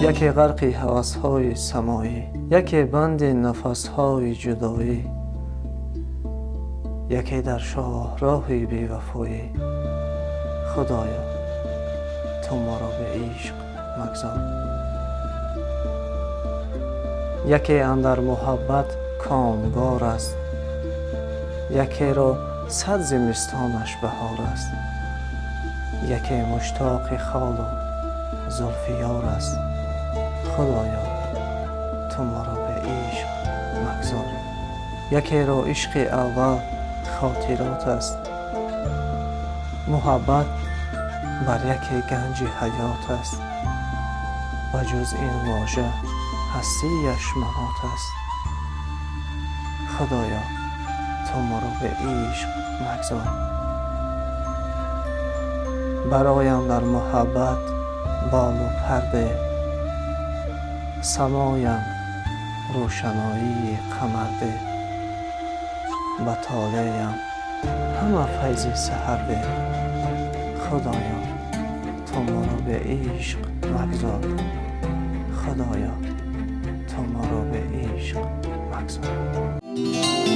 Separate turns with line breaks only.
یکی غرقی هوس‌های سمایی، یکی بند نفس‌های جدایی، یکی در شاهراهی بی‌وفایی. خدایا تو ما را به عشق مگذار. یکی اندر محبت کامگار است، یکی را صد زمستانش بهار است، یکی مشتاق خال و زلف یار است. خدایا تو ما را به عشق مگذار. یکی را عشق اول خاطرات است، محبت بر یکی گنج حیات است، و جز این واژه هستیش منات است. خدایا تو ما را به عشق مگذار. برایم در محبت بال و پرده، سمایم روشنایی قمرده، به طالعیم همه فیض سحرده. خدایا تو ما را به عشق مگذار. خدایا تو ما را به عشق مگذار.